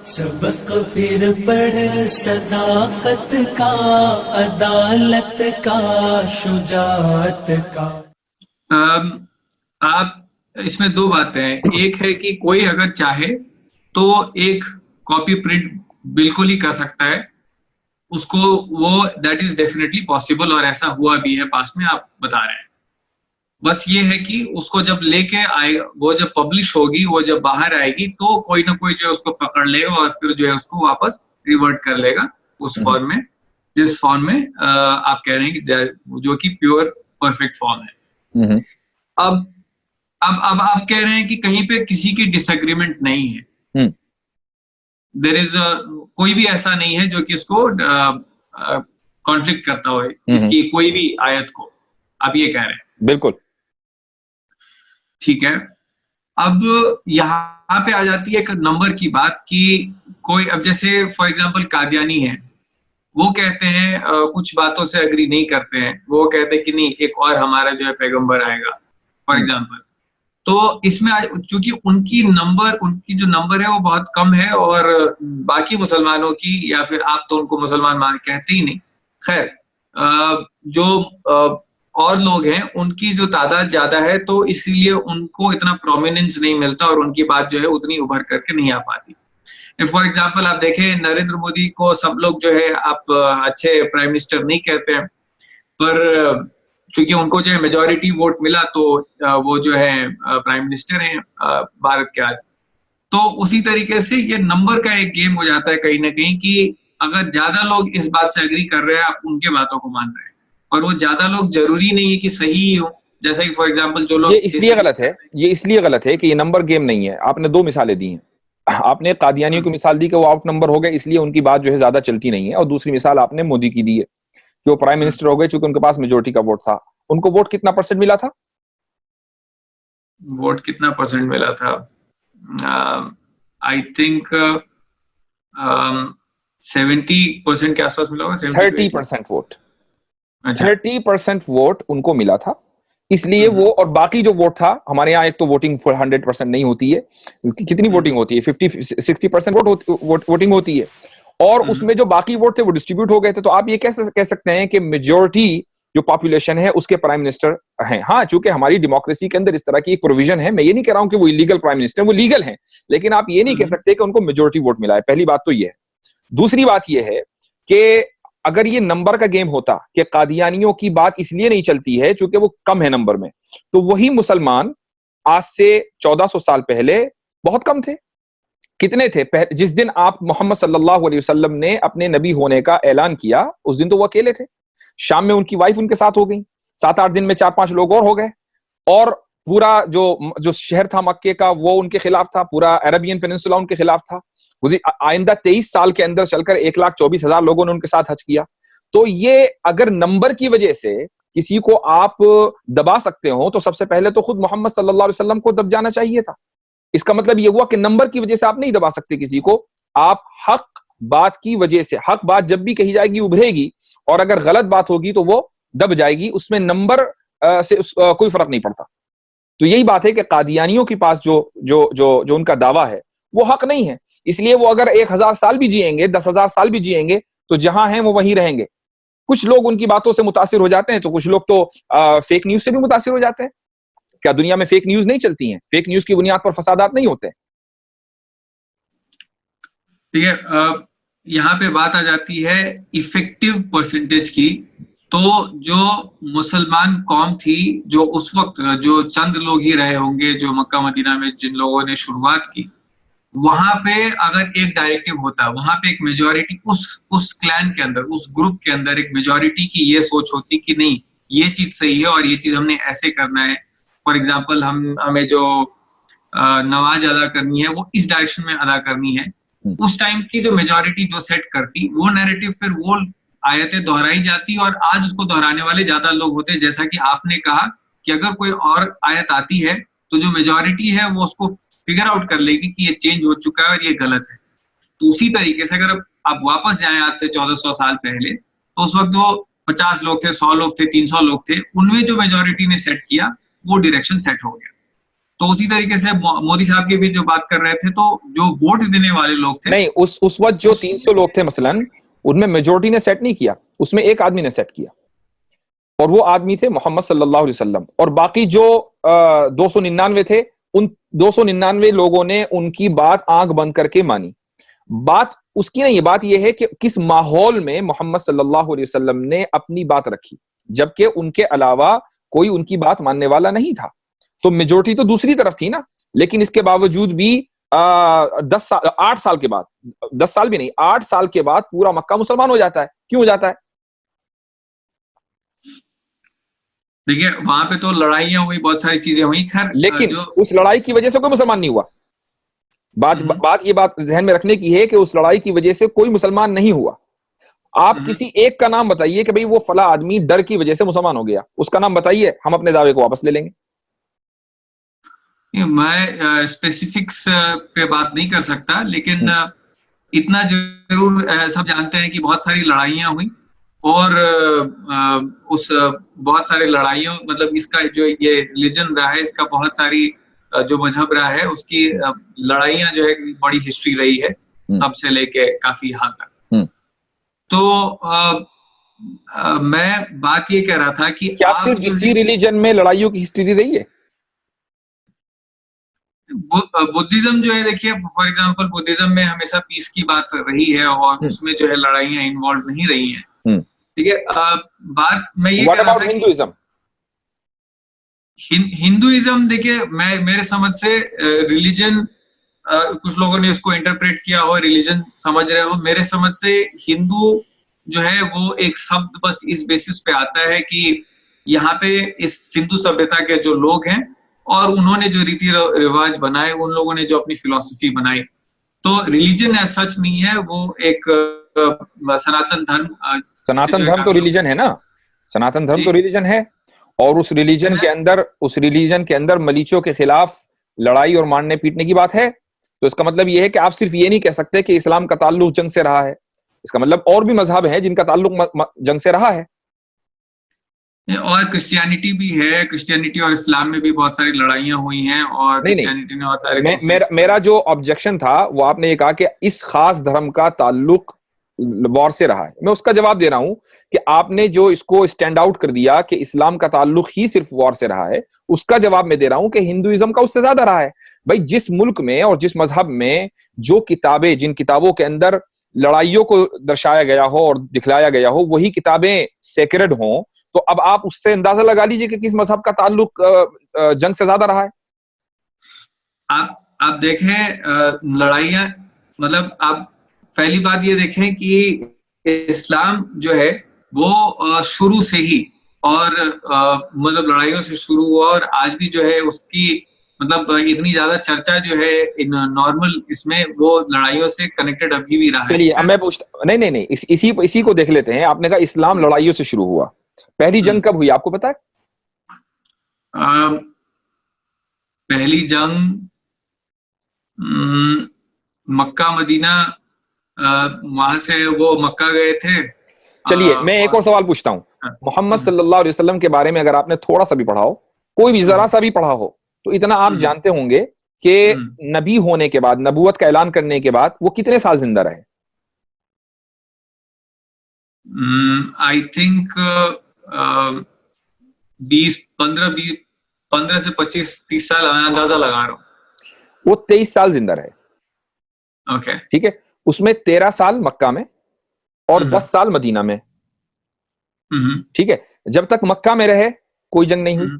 सबक फिर पढ़ सदाकत का, अदालत का, शुजाअत का। आप इसमें दो बातें हैं। एक है कि कोई अगर चाहे तो एक कॉपी प्रिंट बिल्कुल ही कर सकता है, उसको वो दैट इज डेफिनेटली पॉसिबल, और ऐसा हुआ भी है पास्ट में, आप बता रहे हैं। बस ये है कि उसको जब लेके आए, वो जब पब्लिश होगी, वो जब बाहर आएगी, तो कोई ना कोई जो है उसको पकड़ लेगा और फिर जो है उसको वापस रिवर्ट कर लेगा उस फॉर्म में, जिस फॉर्म में आप कह रहे हैं कि जो कि प्योर परफेक्ट फॉर्म है। अब आप कह रहे हैं कि कहीं पे किसी की डिसएग्रीमेंट नहीं है, देयर इज कोई भी ऐसा नहीं है जो कि इसको कॉन्फ्लिक्ट करता हो इसकी कोई भी आयत को, आप ये कह रहे हैं। बिल्कुल ठीक है। अब यहाँ पे आ जाती है एक नंबर की बात कि कोई, अब जैसे फॉर एग्जांपल कादियानी है, वो कहते हैं कुछ बातों से एग्री नहीं करते हैं, वो कहते हैं कि नहीं एक और हमारा जो है पैगंबर आएगा फॉर एग्जांपल। तो इसमें चूंकि उनकी जो नंबर है वो बहुत कम है, और बाकी मुसलमानों की, या फिर आप तो उनको मुसलमान कहते ही नहीं, खैर जो और लोग हैं उनकी जो तादाद ज्यादा है, तो इसीलिए उनको इतना प्रोमिनेंस नहीं मिलता और उनकी बात जो है उतनी उभर करके नहीं आ पाती। फॉर एग्जाम्पल आप देखें, नरेंद्र मोदी को सब लोग जो है आप अच्छे प्राइम मिनिस्टर नहीं कहते हैं, पर चूंकि उनको जो है मेजॉरिटी वोट मिला तो वो जो है प्राइम मिनिस्टर हैं भारत के आज। तो उसी तरीके से ये नंबर का एक गेम हो जाता है कहीं ना कहीं, कि अगर ज्यादा लोग इस बात से एग्री कर रहे हैं, आप उनके बातों को मान रहे हैं, और वो ज्यादा लोग जरूरी नहीं है कि सही ही हो। जैसा कि फॉर एग्जांपल जो लोग, ये इसलिए गलत है कि ये नंबर गेम नहीं है। आपने दो मिसालें दी हैं। आपने कादियानियों की मिसाल दी कि वो आउट नंबर हो गए, इसलिए उनकी बात जो है ज्यादा चलती नहीं है, और दूसरी मिसाल आपने मोदी की दी है कि वो प्राइम मिनिस्टर हो गए चूंकि उनके पास मेजोरिटी का वोट था। उनको वोट कितना परसेंट मिला था? वोट कितना परसेंट मिला था? आई थिंक 70% के आसपास मिला होगा। 30% वोट। 30% वोट उनको मिला था, इसलिए वो, और बाकी जो वोट था, हमारे यहाँ एक तो वोटिंग 100% नहीं होती है। कितनी वोटिंग होती है? 50-60% वोटिंग होती है, और उसमें जो बाकी वोट थे वो डिस्ट्रीब्यूट हो गए थे। तो आप ये कैसे कह सकते हैं कि मेजोरिटी जो पॉपुलेशन है उसके प्राइम मिनिस्टर हैं? हाँ, चूंकि हमारी डेमोक्रेसी के अंदर इस तरह की एक प्रोविजन है, मैं ये नहीं कह रहा हूं कि वो इलीगल प्राइम मिनिस्टर, वो लीगल हैं, लेकिन आप ये नहीं कह सकते कि उनको मेजोरिटी वोट मिला है। पहली बात तो ये है। दूसरी बात ये है कि अगर ये नंबर का गेम होता कि कादियानियों की बात इसलिए नहीं चलती है चूंकि वो कम है नंबर में, तो वही मुसलमान आज से 1400 साल पहले बहुत कम थे। कितने थे? जिस दिन आप मोहम्मद सल्लल्लाहु अलैहि वसल्लम ने अपने नबी होने का ऐलान किया, उस दिन तो वो अकेले थे। शाम में उनकी वाइफ उनके साथ हो गई, 7-8 दिन में 4-5 लोग और हो गए, और पूरा जो शहर था मक्के का वो उनके खिलाफ था, पूरा अरेबियन पेनिनसुला उनके खिलाफ था। आइंदा 23 साल के अंदर चलकर 1,24,000 लोगों ने उनके साथ हज किया। तो ये अगर नंबर की वजह से किसी को आप दबा सकते हो, तो सबसे पहले तो खुद मोहम्मद सल्लल्लाहु अलैहि वसल्लम को दब जाना चाहिए था। इसका मतलब ये हुआ कि नंबर की वजह से आप नहीं दबा सकते किसी को, आप हक बात की वजह से, हक बात जब भी कही जाएगी उभरेगी, और अगर गलत बात होगी तो वो दब जाएगी, उसमें नंबर से कोई फर्क नहीं पड़ता। तो यही बात है कि कादियानियों के पास जो जो जो जो उनका दावा है वो हक नहीं है, इसलिए वो अगर 1000 साल भी जिएंगे, 10,000 साल भी जिएंगे, तो जहां हैं वो वहीं रहेंगे। कुछ लोग उनकी बातों से मुतासिर हो जाते हैं, तो कुछ लोग तो फेक न्यूज से भी मुतासिर हो जाते हैं। क्या दुनिया में फेक न्यूज नहीं चलती हैं? फेक न्यूज की बुनियाद पर फसादात नहीं होते? ठीक है। यहाँ पे बात आ जाती है इफेक्टिव परसेंटेज की। तो जो मुसलमान कौम थी, जो उस वक्त जो चंद लोग ही रहे होंगे जो मक्का मदीना में जिन लोगों ने शुरुआत की, वहां पे अगर एक डायरेक्टिव होता, वहां पे एक मेजॉरिटी उस क्लैन के अंदर, उस ग्रुप के अंदर एक मेजॉरिटी की ये सोच होती कि नहीं ये चीज सही है और ये चीज हमने ऐसे करना है। फॉर एग्जाम्पल हमें जो नमाज अदा करनी है वो इस डायरेक्शन में अदा करनी है। उस टाइम की जो मेजॉरिटी जो सेट करती वो नैरेटिव, फिर वो आयतें दोहराई जाती और आज उसको दोहराने वाले ज्यादा लोग होते। जैसा कि आपने कहा कि अगर कोई और आयत आती है तो जो मेजॉरिटी है वो उसको फिगर आउट कर लेगी कि ये चेंज हो चुका है और ये गलत है। तो उसी तरीके से अगर आप वापस जाएं आज से 1400 साल पहले, तो उस वक्त वो 50 लोग थे, 100 लोग थे, 300 लोग थे, उनमें जो मेजॉरिटी ने सेट किया वो डायरेक्शन सेट हो गया। तो उसी तरीके से मोदी साहब की भी जो बात कर रहे थे, तो जो वोट देने वाले लोग थे, नहीं, उस वक्त जो 300 लोग थे मसलन, उनमें मेजोरिटी ने सेट नहीं किया, उसमें एक आदमी ने सेट किया, और वो आदमी थे मोहम्मद सल्लल्लाहु अलैहि वसल्लम। और बाकी जो 299 थे, उन 299 लोगों ने उनकी बात आंख बंद करके मानी। बात उसकी नहीं है, बात यह है कि किस माहौल में मोहम्मद सल्लल्लाहु अलैहि वसल्लम ने अपनी बात रखी, जबकि उनके अलावा कोई उनकी बात मानने वाला नहीं था। तो मेजोरिटी तो दूसरी तरफ थी ना, लेकिन इसके बावजूद भी 8 साल के बाद, 10 साल भी नहीं, 8 साल के बाद पूरा मक्का मुसलमान हो जाता है। क्यों हो जाता है? देखिए वहां पे तो लड़ाइयां हुई, बहुत सारी चीजें हुई, खैर लेकिन उस लड़ाई की वजह से कोई मुसलमान नहीं हुआ। बात ये बात ध्यान में रखने की है कि उस लड़ाई की वजह से कोई मुसलमान नहीं हुआ। आप किसी एक का नाम बताइए कि भाई वो फला आदमी डर की वजह से मुसलमान हो गया, उसका नाम बताइए, हम अपने दावे को वापस ले लेंगे। मैं स्पेसिफिक्स पे बात नहीं कर सकता, लेकिन इतना जरूर सब जानते हैं कि बहुत सारी लड़ाइयां हुई, और उस बहुत सारी लड़ाइयों, मतलब इसका जो ये रिलीजन रहा है, इसका बहुत सारी जो मजहब रहा है, उसकी लड़ाइयां जो है बड़ी हिस्ट्री रही है तब से लेके काफी हाल तक। तो मैं बात ये कह रहा था कि क्या सिर्फ इसी रिलीजन में लड़ाइयों की हिस्ट्री रही है? बुद्धिज्म जो है, देखिए फॉर एग्जांपल बुद्धिज्म में हमेशा पीस की बात रही है, और उसमें जो है लड़ाइयां इन्वॉल्व नहीं रही हैं। ठीक है, बात मैं ये कह रहा था हिंदुइज्म, हिंदुइज्म देखिए, मैं मेरे समझ से रिलीजन, कुछ लोगों ने उसको इंटरप्रेट किया हो, रिलीजन समझ रहे हो, मेरे समझ से हिंदू जो है वो एक शब्द बस इस बेसिस पे आता है कि यहाँ पे इस सिंधु सभ्यता के जो लोग हैं, और उन्होंने जो रीति रिवाज बनाए, उन लोगों ने जो अपनी फिलॉसफी बनाई, तो रिलीजन एज सच नहीं है, वो एक सनातन धर्म। सनातन धर्म तो रिलीजन है ना, सनातन धर्म तो रिलीजन है, और उस रिलीजन के अंदर मलीचों के खिलाफ लड़ाई और मारने पीटने की बात है। तो इसका मतलब यह है कि आप सिर्फ ये नहीं कह सकते कि इस्लाम का ताल्लुक जंग से रहा है, इसका मतलब और भी मजहब है जिनका ताल्लुक जंग से रहा है, और क्रिश्चियनिटी भी है। क्रिश्चियनिटी और इस्लाम में भी बहुत सारी लड़ाइयां हुई हैं, और क्रिश्चियनिटी ने बहुत सारे मेरा जो ऑब्जेक्शन था वो आपने ये कहा कि इस खास धर्म का ताल्लुक वॉर से रहा है। मैं उसका जवाब दे रहा हूं कि आपने जो इसको स्टैंड आउट कर दिया कि इस्लाम का ताल्लुक ही सिर्फ वॉर से रहा है, उसका जवाब मैं दे रहा हूं कि हिंदुइज्म का उससे ज्यादा रहा है। भाई जिस मुल्क में और जिस मजहब में जो किताबें, जिन किताबों के अंदर लड़ाइयों को दर्शाया गया हो और दिखलाया गया हो, वही किताबें सेक्रेड हों, तो अब आप उससे अंदाजा लगा लीजिए कि किस मजहब का ताल्लुक जंग से ज्यादा रहा है। आप देखें लड़ाइयां, मतलब आप पहली बात ये देखें कि इस्लाम जो है वो शुरू से ही, और मतलब लड़ाइयों से शुरू हुआ, और आज भी जो है उसकी मतलब इतनी ज्यादा चर्चा जो है इन नॉर्मल इसमें, वो लड़ाइयों से कनेक्टेड अभी भी रहा है। चलिए अब मैं पूछता, नहीं, इसी को देख लेते हैं। आपने कहा इस्लाम लड़ाइयों से शुरू हुआ, पहली जंग कब हुई आपको पता है? पहली जंग मक्का मदीना, वहां से वो मक्का गए थे। चलिए मैं एक और सवाल पूछता हूं। मोहम्मद सल्लल्लाहु अलैहि वसल्लम के बारे में अगर आपने थोड़ा सा भी पढ़ा हो, कोई भी जरा सा भी पढ़ा हो, तो इतना आप जानते होंगे कि नबी होने के बाद, नबूवत का ऐलान करने के बाद वो कितने साल जिंदा रहे? आई थिंक 15 से 25-30 साल अंदाजा लगा रहा हूं। वो 23 साल जिंदा रहे। ओके, ठीक है, उसमें 13 साल मक्का में और 10 साल मदीना में। ठीक है, जब तक मक्का में रहे कोई जंग नहीं हुई,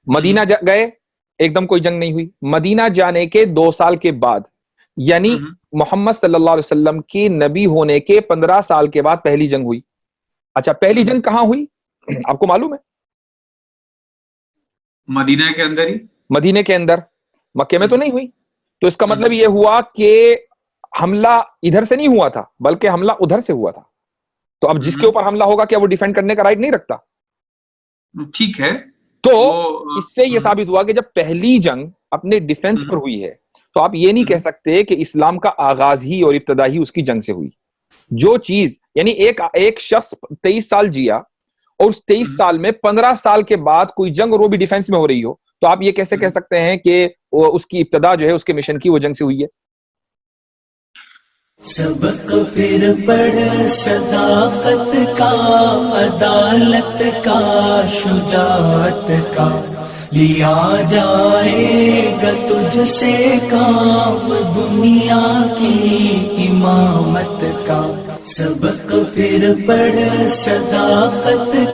मदीना गए एकदम कोई जंग नहीं हुई। मदीना जाने के 2 साल के बाद, यानी मोहम्मद सल्लल्लाहु अलैहि वसल्लम की नबी होने के 15 साल के बाद पहली जंग हुई। अच्छा, पहली जंग कहां हुई आपको मालूम है? मदीना के अंदर ही। मदीने के अंदर, मक्के में तो नहीं हुई। तो इसका मतलब यह हुआ कि हमला इधर से नहीं हुआ था, बल्कि हमला उधर से हुआ था। तो अब जिसके ऊपर हमला होगा क्या वो डिफेंड करने का राइट नहीं रखता? ठीक है, तो इससे यह साबित हुआ कि जब पहली जंग अपने डिफेंस पर हुई है, तो आप ये नहीं कह सकते कि इस्लाम का आगाज ही और इब्तदा ही उसकी जंग से हुई। जो चीज, यानी एक शख्स 23 साल जिया और उस 23 साल में 15 साल के बाद कोई जंग और वो भी डिफेंस में हो रही हो, तो आप ये कैसे कह सकते हैं कि उसकी इब्तदा जो है उसके मिशन की वो जंग से हुई है? सबक फिर पढ़ सदाकत का, अदालत का, शुजाअत का, लिया जाएगा तुझसे काम दुनिया की इमामत का। सबक फिर पढ़ सदाकत